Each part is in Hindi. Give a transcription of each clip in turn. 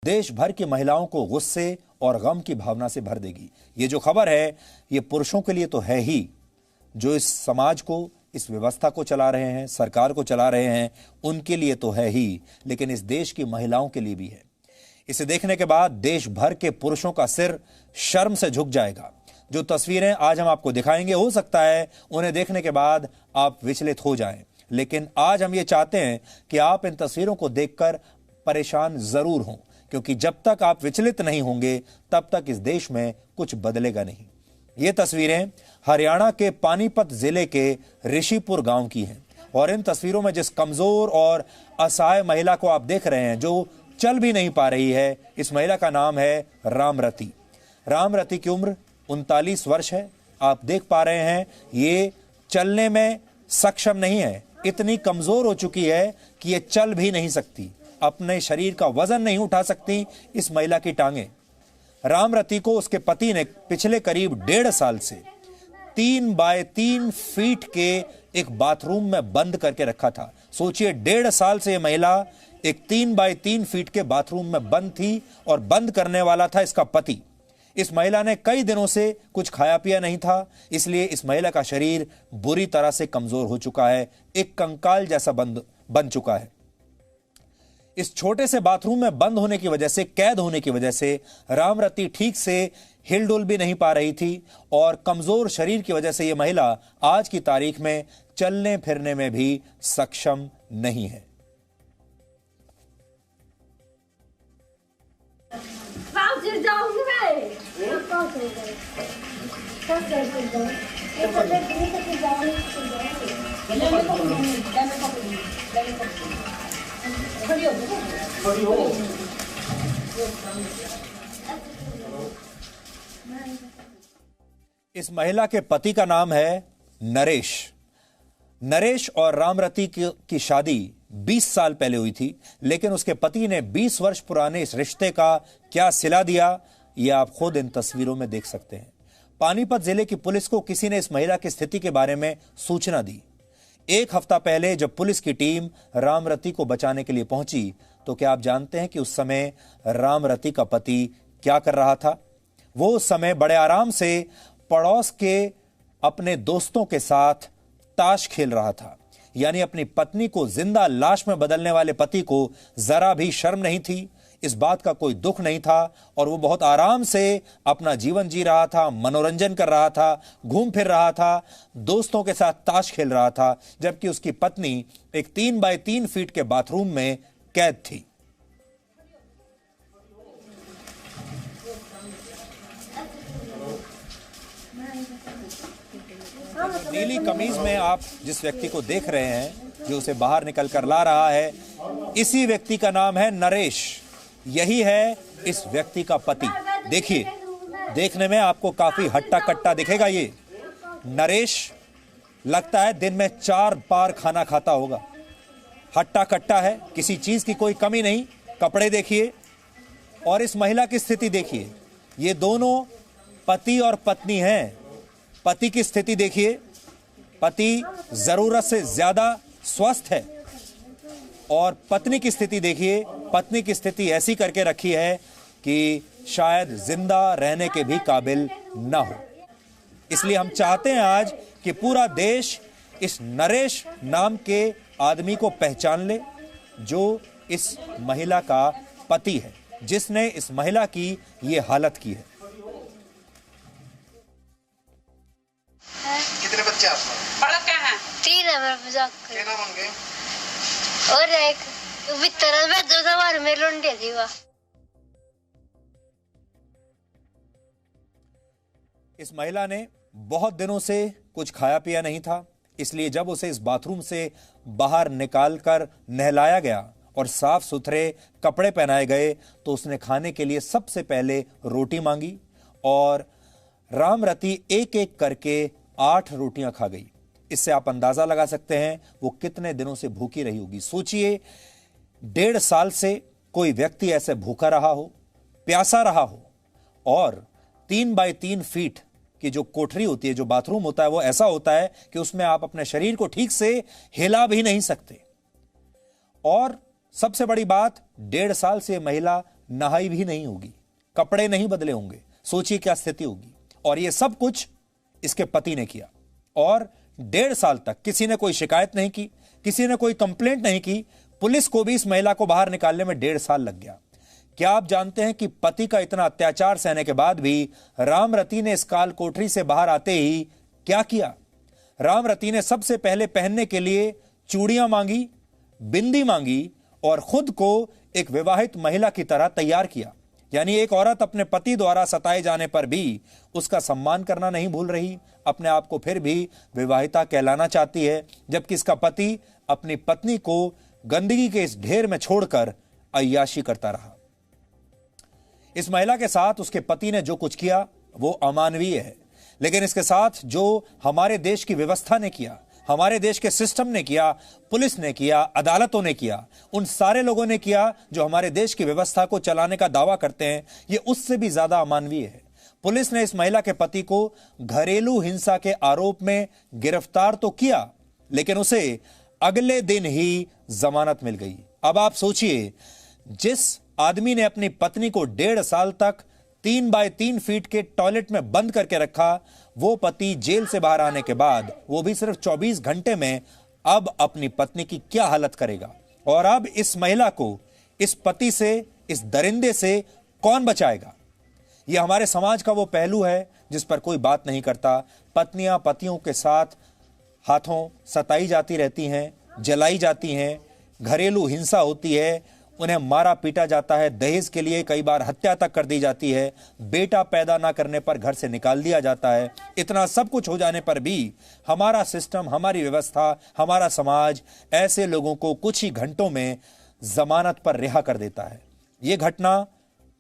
देश भर की महिलाओं को गुस्से और गम की भावना से भर देगी। ये जो खबर है ये पुरुषों के लिए तो है ही, जो इस समाज को, इस व्यवस्था को चला रहे हैं, सरकार को चला रहे हैं, उनके लिए तो है ही, लेकिन इस देश की महिलाओं के लिए भी है। इसे देखने के बाद देश भर के पुरुषों का सिर शर्म से झुक जाएगा। जो तस्वीरें आज हम आपको दिखाएंगे, हो सकता है उन्हें देखने के बाद आप विचलित हो जाएं, लेकिन आज हम ये चाहते हैं कि आप इन तस्वीरों को देखकर परेशान जरूर हों, क्योंकि जब तक आप विचलित नहीं होंगे तब तक इस देश में कुछ बदलेगा नहीं। ये तस्वीरें हरियाणा के पानीपत जिले के ऋषिपुर गांव की हैं और इन तस्वीरों में जिस कमजोर और असहाय महिला को आप देख रहे हैं, जो चल भी नहीं पा रही है, इस महिला का नाम है रामरती। रामरती की उम्र 39 वर्ष है। आप देख पा रहे हैं ये चलने में सक्षम नहीं है, इतनी कमजोर हो चुकी है कि ये चल भी नहीं सकती, अपने शरीर का वजन नहीं उठा सकती इस महिला की टांगे। रामरती को उसके पति ने पिछले करीब 1.5 साल से 3 बाय 3 फीट के एक बाथरूम में बंद करके रखा था। सोचिए, 1.5 साल से यह महिला एक 3 बाय 3 फीट के बाथरूम में बंद थी और बंद करने वाला था इसका पति। इस महिला ने कई दिनों से कुछ खाया पिया नहीं था, इसलिए इस महिला का शरीर बुरी तरह से कमजोर हो चुका है, एक कंकाल जैसा बन चुका है। इस छोटे से बाथरूम में बंद होने की वजह से, कैद होने की वजह से रामरती ठीक से हिलडुल भी नहीं पा रही थी और कमजोर शरीर की वजह से यह महिला आज की तारीख में चलने फिरने में भी सक्षम नहीं है। इस महिला के पति का नाम है नरेश। नरेश और रामरती की शादी 20 साल पहले हुई थी, लेकिन उसके पति ने 20 वर्ष पुराने इस रिश्ते का क्या सिला दिया, यह आप खुद इन तस्वीरों में देख सकते हैं। पानीपत जिले की पुलिस को किसी ने इस महिला की स्थिति के बारे में सूचना दी। 1 हफ्ता पहले जब पुलिस की टीम रामरती को बचाने के लिए पहुंची, तो क्या आप जानते हैं कि उस समय रामरती का पति क्या कर रहा था? वो उस समय बड़े आराम से पड़ोस के अपने दोस्तों के साथ ताश खेल रहा था। यानी अपनी पत्नी को जिंदा लाश में बदलने वाले पति को जरा भी शर्म नहीं थी, इस बात का कोई दुख नहीं था और वो बहुत आराम से अपना जीवन जी रहा था, मनोरंजन कर रहा था, घूम फिर रहा था, दोस्तों के साथ ताश खेल रहा था, जबकि उसकी पत्नी एक 3 बाय 3 फीट के बाथरूम में कैद थी। नीली कमीज में आप जिस व्यक्ति को देख रहे हैं, जो उसे बाहर निकल कर ला रहा है, इसी व्यक्ति का नाम है नरेश। यही है इस व्यक्ति का पति। देखिए, देखने में आपको काफी हट्टा कट्टा दिखेगा। ये नरेश लगता है दिन में 4 बार खाना खाता होगा। हट्टा कट्टा है, किसी चीज की कोई कमी नहीं। कपड़े देखिए और इस महिला की स्थिति देखिए। ये दोनों पति और पत्नी हैं। पति की स्थिति देखिए, पति जरूरत से ज्यादा स्वस्थ है और पत्नी की स्थिति देखिए, पत्नी की स्थिति ऐसी करके रखी है कि शायद जिंदा रहने के भी काबिल ना हो। इसलिए हम चाहते हैं आज कि पूरा देश इस नरेश नाम के आदमी को पहचान ले, जो इस महिला का पति है, जिसने इस महिला की ये हालत की है। कितने बच्चे आपको? बड़ा क्या है? 3 है मेरा मजाक कर। क्या नाम उनके? और एक भीतर में 2 बार में लौंडे थी वह। इस महिला ने बहुत दिनों से कुछ खाया पिया नहीं था, इसलिए जब उसे इस बाथरूम से बाहर निकालकर नहलाया गया और साफ सुथरे कपड़े पहनाए गए, तो उसने खाने के लिए सबसे पहले रोटी मांगी और रामरती एक एक करके 8 रोटियां खा गई। इससे आप अंदाजा लगा सकते हैं वो कितने दिनों से भूखी रही होगी। सोचिए, 1.5 साल से कोई व्यक्ति ऐसे भूखा रहा हो, प्यासा रहा हो, और 3 बाय 3 फीट की जो कोठरी होती है, जो बाथरूम होता है, वो ऐसा होता है कि उसमें आप अपने शरीर को ठीक से हिला भी नहीं सकते। और सबसे बड़ी बात, 1.5 साल से महिला नहाई भी नहीं होगी, कपड़े नहीं बदले होंगे। सोचिए क्या स्थिति होगी। और ये सब कुछ इसके पति ने किया और 1.5 साल तक किसी ने कोई शिकायत नहीं की, किसी ने कोई कंप्लेंट नहीं की। पुलिस को भी इस महिला को बाहर निकालने में 1.5 साल लग गया। क्या आप जानते हैं कि पति का इतना अत्याचार सहने के बाद भी रामरती ने इस काल कोठरी से बाहर आते ही क्या किया? रामरती ने सबसे पहले पहनने के लिए चूड़ियां मांगी, बिंदी मांगी और खुद को एक विवाहित महिला की तरह तैयार किया। यानी एक औरत अपने पति द्वारा सताए जाने पर भी उसका सम्मान करना नहीं भूल रही, अपने आप को फिर भी विवाहिता कहलाना चाहती है, जबकि इसका पति अपनी पत्नी को गंदगी के इस ढेर में छोड़कर अय्याशी करता रहा। इस महिला के साथ उसके पति ने जो कुछ किया वो अमानवीय है, लेकिन इसके साथ जो हमारे देश की व्यवस्था ने किया, हमारे देश के सिस्टम ने किया, पुलिस ने किया, अदालतों ने किया, उन सारे लोगों ने किया जो हमारे देश की व्यवस्था को चलाने का दावा करते हैं, ये उससे भी ज्यादा अमानवीय है। पुलिस ने इस महिला के पति को घरेलू हिंसा के आरोप में गिरफ्तार तो किया, लेकिन उसे अगले दिन ही जमानत मिल गई। अब आप सोचिए, जिस आदमी ने अपनी पत्नी को 1.5 साल तक 3 बाय 3 फीट के टॉयलेट में बंद करके रखा, वो पति जेल से बाहर आने के बाद, वो भी सिर्फ 24 घंटे में, अब अपनी पत्नी की क्या हालत करेगा? और अब इस महिला को इस पति से, इस दरिंदे से कौन बचाएगा? यह हमारे समाज का वो पहलू है जिस पर कोई बात नहीं करता। पत्नियां पतियों के साथ हाथों सताई जाती रहती हैं, जलाई जाती हैं, घरेलू हिंसा होती है, उन्हें मारा पीटा जाता है, दहेज के लिए कई बार हत्या तक कर दी जाती है, बेटा पैदा ना करने पर घर से निकाल दिया जाता है। इतना सब कुछ हो जाने पर भी हमारा सिस्टम, हमारी व्यवस्था, हमारा समाज ऐसे लोगों को कुछ ही घंटों में जमानत पर रिहा कर देता है। यह घटना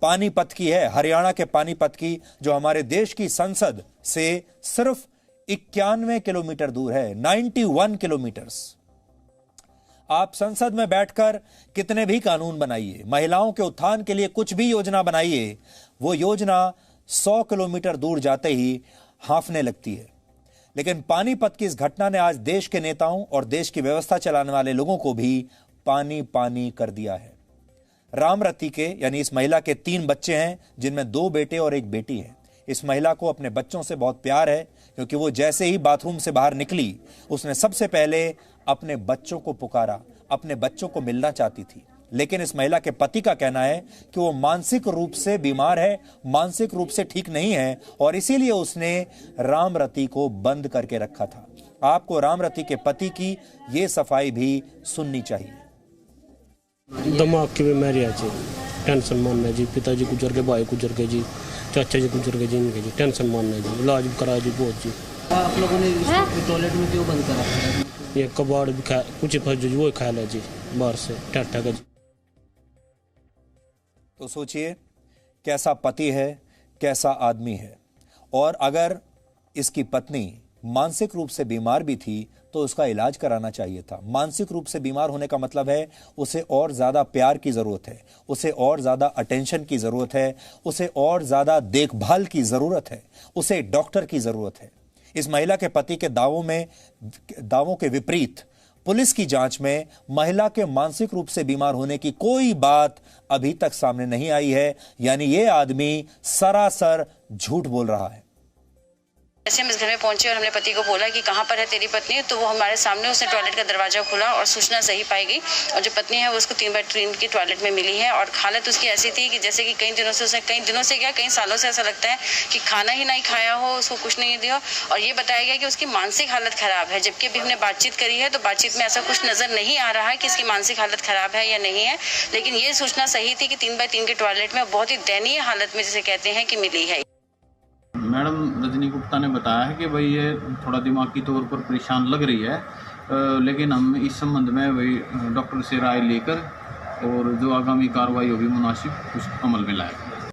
पानीपत की है, हरियाणा के पानीपत की, जो हमारे देश की संसद से सिर्फ 91 किलोमीटर दूर है, 91 किलोमीटर्स। आप संसद में बैठकर कितने भी कानून बनाइए, महिलाओं के उत्थान के लिए कुछ भी योजना बनाइए, वो योजना 100 किलोमीटर दूर जाते ही हांफने लगती है। लेकिन पानीपत की इस घटना ने आज देश के नेताओं और देश की व्यवस्था चलाने वाले लोगों को भी पानी पानी कर दिया है। रामरती के, यानी इस महिला के 3 बच्चे हैं, जिनमें 2 बेटे और 1 बेटी है। इस महिला को अपने बच्चों से बहुत प्यार है, क्योंकि वो जैसे ही बाथरूम से बाहर निकली, उसने सबसे पहले अपने बच्चों को पुकारा, अपने बच्चों को मिलना चाहती थी। लेकिन इस महिला के पति का कहना है कि वो मानसिक रूप से बीमार है, मानसिक रूप से ठीक नहीं है, और इसीलिए उसने रामरती को बंद करके रखा था। आपको रामरती के पति की ये सफाई भी सुननी चाहिए। दिमाग की बीमारी है जी, टेंशन मानना जी, पिताजी गुजर गए, भाई गुजर गए जी, चाचा जी गुजर गए जी, इनके जी टेंशन मानना जी, इलाज करा जी बहुत जी। आप लोगों ने टॉयलेट में क्यों बंद करा? ये कबाड़ भी खा, कुछ जी वो खा लिया जी बाहर से ठट्ठा का जी। तो सोचिए कैसा पति है, कैसा आदमी है। और अगर इसकी पत्नी मानसिक रूप से बीमार भी थी तो उसका इलाज कराना चाहिए था। मानसिक रूप से बीमार होने का मतलब है उसे और ज्यादा प्यार की जरूरत है, उसे और ज्यादा अटेंशन की जरूरत है, उसे और ज्यादा देखभाल की जरूरत है, उसे डॉक्टर की जरूरत है। इस महिला के पति के दावों के विपरीत पुलिस की जांच में महिला के मानसिक रूप से बीमार होने की कोई बात अभी तक सामने नहीं आई है। यानी यह आदमी सरासर झूठ बोल रहा है। जैसे हम इस घर में पहुंचे और हमने पति को बोला कि कहाँ पर है तेरी पत्नी, तो वो हमारे सामने, उसने टॉयलेट का दरवाजा खोला और सूचना सही पाई गई, और जो पत्नी है वो उसको 3 बाय 3 की टॉयलेट में मिली है। और हालत उसकी ऐसी थी कि जैसे कि कई दिनों से क्या, कई सालों से ऐसा लगता है कि खाना ही नहीं खाया हो, उसको कुछ नहीं दिया। और ये बताया गया कि उसकी मानसिक हालत खराब है, जबकि अभी हमने बातचीत करी है तो बातचीत में ऐसा कुछ नजर नहीं आ रहा है कि इसकी मानसिक हालत खराब है या नहीं है। लेकिन ये सूचना सही थी कि 3 बाय 3 की टॉयलेट में बहुत ही दयनीय हालत में, जिसे कहते हैं, कि मिली है। मैडम रजनी गुप्ता ने बताया है कि भाई ये थोड़ा दिमागी तौर पर परेशान लग रही है, लेकिन हम इस संबंध में वही डॉक्टर से राय लेकर और जो आगामी कार्रवाई होगी मुनासिब उस अमल में लाएगा।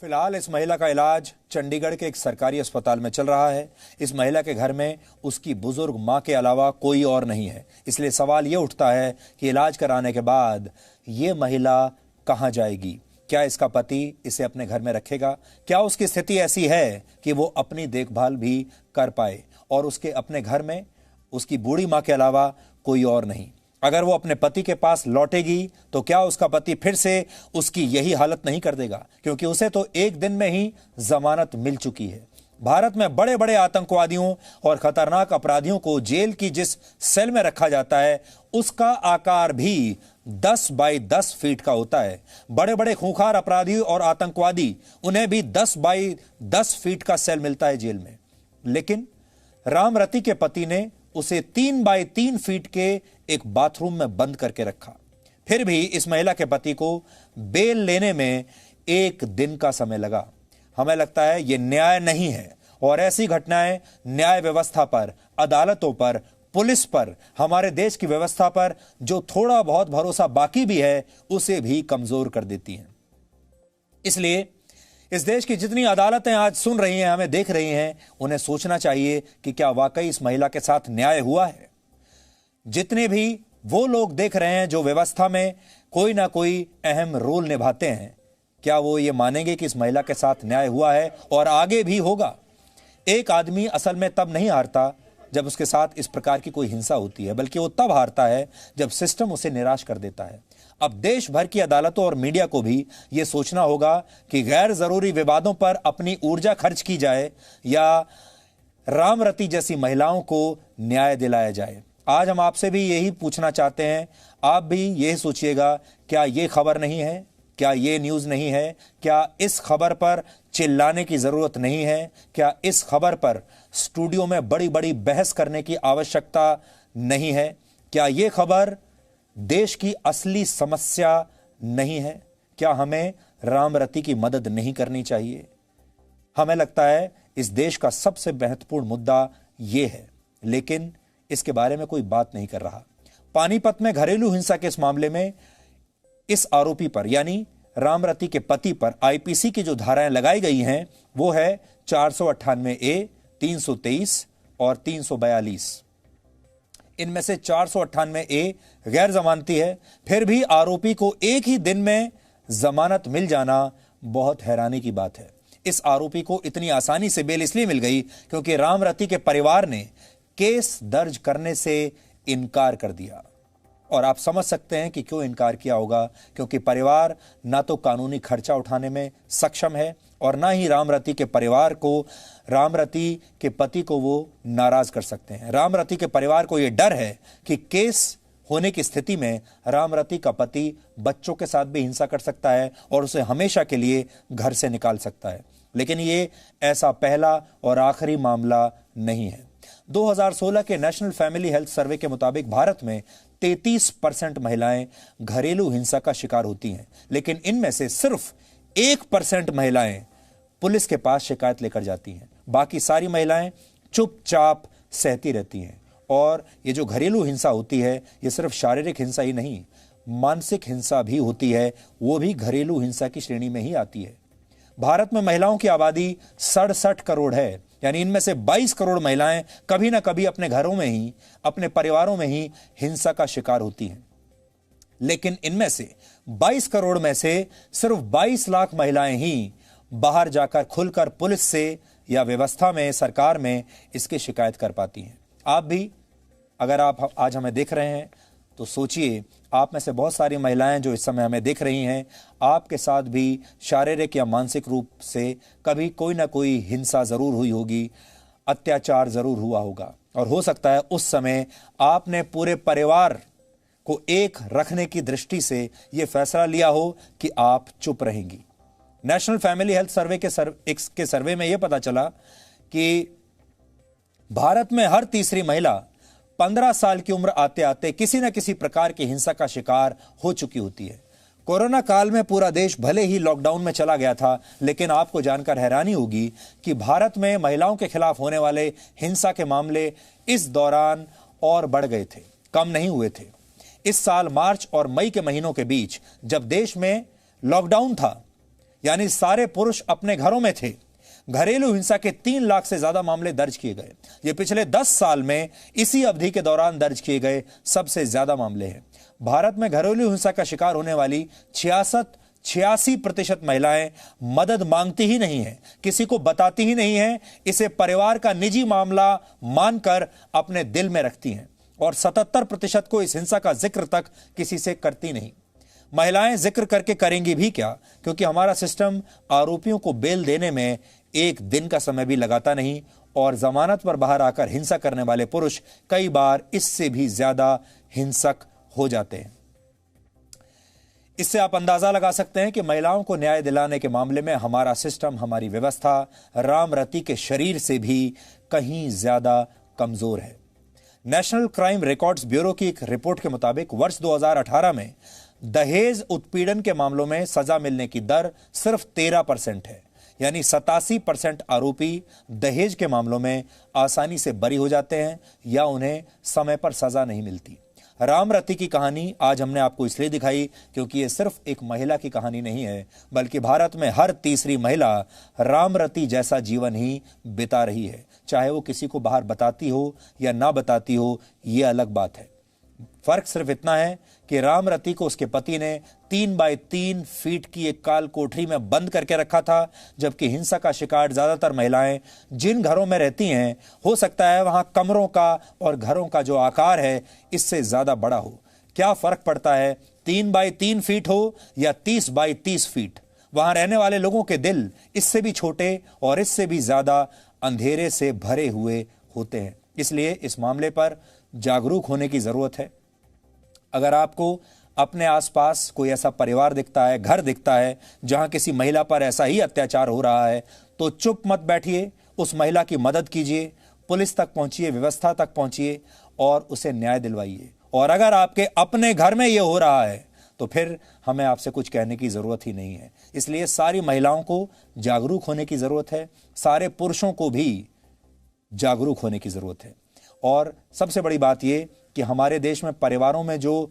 फिलहाल इस महिला का इलाज चंडीगढ़ के एक सरकारी अस्पताल में चल रहा है। इस महिला के घर में उसकी बुजुर्ग मां के अलावा कोई और नहीं है, इसलिए सवाल ये उठता है कि इलाज कराने के बाद ये महिला कहां जाएगी? क्या इसका पति इसे अपने घर में रखेगा? क्या उसकी स्थिति ऐसी है कि वो अपनी देखभाल भी कर पाए और उसके अपने घर में उसकी बूढ़ी मां के अलावा कोई और नहीं? अगर वो अपने पति के पास लौटेगी तो क्या उसका पति फिर से उसकी यही हालत नहीं कर देगा? क्योंकि उसे तो एक दिन में ही जमानत मिल चुकी है। भारत में बड़े बड़े आतंकवादियों और खतरनाक अपराधियों को जेल की जिस सेल में रखा जाता है उसका आकार भी 10 बाई 10 फीट का होता है। बड़े बड़े खूंखार अपराधी और आतंकवादी, उन्हें भी 10 बाई 10 फीट का सेल मिलता है जेल में। लेकिन रामरती के पति ने उसे 3 बाई 3 फीट के एक बाथरूम में बंद करके रखा। फिर भी इस महिला के पति को बेल लेने में 1 दिन का समय लगा। हमें लगता है यह न्याय नहीं है और ऐसी घटनाएं न्याय व्यवस्था पर, अदालतों पर, पुलिस पर, हमारे देश की व्यवस्था पर जो थोड़ा बहुत भरोसा बाकी भी है उसे भी कमजोर कर देती हैं। इसलिए इस देश की जितनी अदालतें आज सुन रही हैं, हमें देख रही हैं, उन्हें सोचना चाहिए कि क्या वाकई इस महिला के साथ न्याय हुआ है। जितने भी वो लोग देख रहे हैं जो व्यवस्था में कोई ना कोई अहम रोल निभाते हैं, क्या वो ये मानेंगे कि इस महिला के साथ न्याय हुआ है और आगे भी होगा? एक आदमी असल में तब नहीं हारता जब उसके साथ इस प्रकार की कोई हिंसा होती है, बल्कि वो तब हारता है जब सिस्टम उसे निराश कर देता है। अब देश भर की अदालतों और मीडिया को भी यह सोचना होगा कि गैर जरूरी विवादों पर अपनी ऊर्जा खर्च की जाए या रामरती जैसी महिलाओं को न्याय दिलाया जाए। आज हम आपसे भी यही पूछना चाहते हैं, आप भी यही सोचिएगा, क्या ये खबर नहीं है? क्या ये न्यूज़ नहीं है? क्या इस खबर पर चिल्लाने की ज़रूरत नहीं है? क्या इस खबर पर स्टूडियो में बड़ी बड़ी बहस करने की आवश्यकता नहीं है? क्या ये खबर देश की असली समस्या नहीं है? क्या हमें रामरती की मदद नहीं करनी चाहिए? हमें लगता है इस देश का सबसे महत्वपूर्ण मुद्दा ये है, लेकिन इसके बारे में कोई बात नहीं कर रहा। पानीपत में घरेलू हिंसा के इस मामले में इस आरोपी पर यानी रामरती के पति पर आईपीसी की जो धाराएं लगाई गई हैं वो है 498A, 323 और 342। इनमें से 498A गैर जमानती है। फिर भी आरोपी को एक ही दिन में जमानत मिल जाना बहुत हैरानी की बात है। इस आरोपी को इतनी आसानी से बेल इसलिए मिल गई क्योंकि रामरती के परिवार ने केस दर्ज करने से इनकार कर दिया। और आप समझ सकते हैं कि क्यों इनकार किया होगा, क्योंकि परिवार ना तो कानूनी खर्चा उठाने में सक्षम है और ना ही रामरती के परिवार को, रामरती के पति को वो नाराज कर सकते हैं। रामरती के परिवार को ये डर है कि केस होने की स्थिति में रामरती का पति बच्चों के साथ भी हिंसा कर सकता है और उसे हमेशा के लिए घर से निकाल सकता है। लेकिन ये ऐसा पहला और आखिरी मामला नहीं है। 2016 के नेशनल फैमिली हेल्थ सर्वे के मुताबिक भारत में 33% महिलाएं घरेलू हिंसा का शिकार होती हैं, लेकिन इनमें से सिर्फ 1% महिलाएं पुलिस के पास शिकायत लेकर जाती हैं। बाकी सारी महिलाएं चुपचाप सहती रहती हैं। और ये जो घरेलू हिंसा होती है, ये सिर्फ शारीरिक हिंसा ही नहीं, मानसिक हिंसा भी होती है, वो भी घरेलू हिंसा की श्रेणी में ही आती है। भारत में महिलाओं की आबादी 67 करोड़ है, यानी इनमें से 22 करोड़ महिलाएं कभी ना कभी अपने घरों में ही, अपने परिवारों में ही हिंसा का शिकार होती हैं। लेकिन इनमें से 22 करोड़ में से सिर्फ 22 लाख महिलाएं ही बाहर जाकर खुलकर पुलिस से या व्यवस्था में, सरकार में इसकी शिकायत कर पाती हैं। आप भी अगर आप आज हमें देख रहे हैं तो सोचिए, आप में से बहुत सारी महिलाएं जो इस समय हमें देख रही हैं, आपके साथ भी शारीरिक या मानसिक रूप से कभी कोई ना कोई हिंसा जरूर हुई होगी, अत्याचार जरूर हुआ होगा। और हो सकता है उस समय आपने पूरे परिवार को एक रखने की दृष्टि से यह फैसला लिया हो कि आप चुप रहेंगी। नेशनल फैमिली हेल्थ सर्वे के सर्वे में यह पता चला कि भारत में हर तीसरी महिला 15 साल की उम्र आते आते किसी न किसी प्रकार की हिंसा का शिकार हो चुकी होती है। कोरोना काल में पूरा देश भले ही लॉकडाउन में चला गया था, लेकिन आपको जानकर हैरानी होगी कि भारत में महिलाओं के खिलाफ होने वाले हिंसा के मामले इस दौरान और बढ़ गए थे, कम नहीं हुए थे। इस साल मार्च और मई के महीनों के बीच जब देश में लॉकडाउन था, यानी सारे पुरुष अपने घरों में थे, घरेलू हिंसा के 3 लाख से ज्यादा मामले दर्ज किए गए। ये पिछले 10 साल में इसी अवधि के दौरान दर्ज किए गए सबसे ज्यादा मामले हैं। भारत में घरेलू हिंसा का शिकार होने वाली 86% महिलाएं मदद मांगती ही नहीं है, किसी को बताती ही नहीं है, इसे परिवार का निजी मामला मानकर अपने दिल में रखती हैं। और 77% को इस हिंसा का जिक्र तक किसी से करती नहीं। महिलाएं जिक्र करके करेंगी भी क्या, क्योंकि हमारा सिस्टम आरोपियों को बेल देने में एक दिन का समय भी लगाता नहीं और जमानत पर बाहर आकर हिंसा करने वाले पुरुष कई बार इससे भी ज्यादा हिंसक हो जाते हैं। इससे आप अंदाजा लगा सकते हैं कि महिलाओं को न्याय दिलाने के मामले में हमारा सिस्टम, हमारी व्यवस्था राम रति के शरीर से भी कहीं ज्यादा कमजोर है। नेशनल क्राइम रिकॉर्ड्स ब्यूरो की एक रिपोर्ट के मुताबिक वर्ष 2018 में दहेज उत्पीड़न के मामलों में सजा मिलने की दर सिर्फ 13% है, यानी 87% आरोपी दहेज के मामलों में आसानी से बरी हो जाते हैं या उन्हें समय पर सजा नहीं मिलती। राम रति की कहानी आज हमने आपको इसलिए दिखाई क्योंकि यह सिर्फ एक महिला की कहानी नहीं है, बल्कि भारत में हर तीसरी महिला राम रति जैसा जीवन ही बिता रही है। चाहे वो किसी को बाहर बताती हो या ना बताती हो, यह अलग बात है। फर्क सिर्फ इतना है कि राम रति को उसके पति ने 3 बाय 3 फीट की एक काल कोठरी में बंद करके रखा था, जबकि हिंसा का शिकार ज्यादातर महिलाएं जिन घरों में रहती हैं, हो सकता है वहां कमरों का और घरों का जो आकार है इससे ज्यादा बड़ा हो। क्या फर्क पड़ता है 3 बाय 3 फीट हो या 30 बाय 30 फीट? वहां रहने वाले लोगों के दिल इससे भी छोटे और इससे भी ज्यादा अंधेरे से भरे हुए होते हैं। इसलिए इस मामले पर जागरूक होने की जरूरत है। अगर आपको अपने आसपास कोई ऐसा परिवार दिखता है, घर दिखता है जहां किसी महिला पर ऐसा ही अत्याचार हो रहा है, तो चुप मत बैठिए, उस महिला की मदद कीजिए, पुलिस तक पहुंचिए, व्यवस्था तक पहुंचिए और उसे न्याय दिलवाइए। और अगर आपके अपने घर में यह हो रहा है तो फिर हमें आपसे कुछ कहने की जरूरत ही नहीं है। इसलिए सारी महिलाओं को जागरूक होने की जरूरत है, सारे पुरुषों को भी जागरूक होने की जरूरत है। और सबसे बड़ी बात यह कि हमारे देश में परिवारों में जो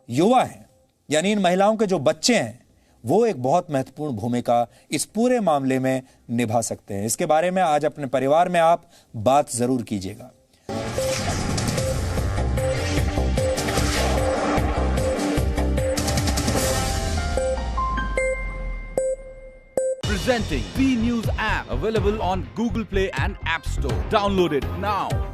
युवा हैं, यानी इन महिलाओं के जो बच्चे हैं, वो एक बहुत महत्वपूर्ण भूमिका इस पूरे मामले में निभा सकते हैं। इसके बारे में आज अपने परिवार में आप बात जरूर कीजिएगा। Presenting B News app, available on Google Play and App Store. Download it now.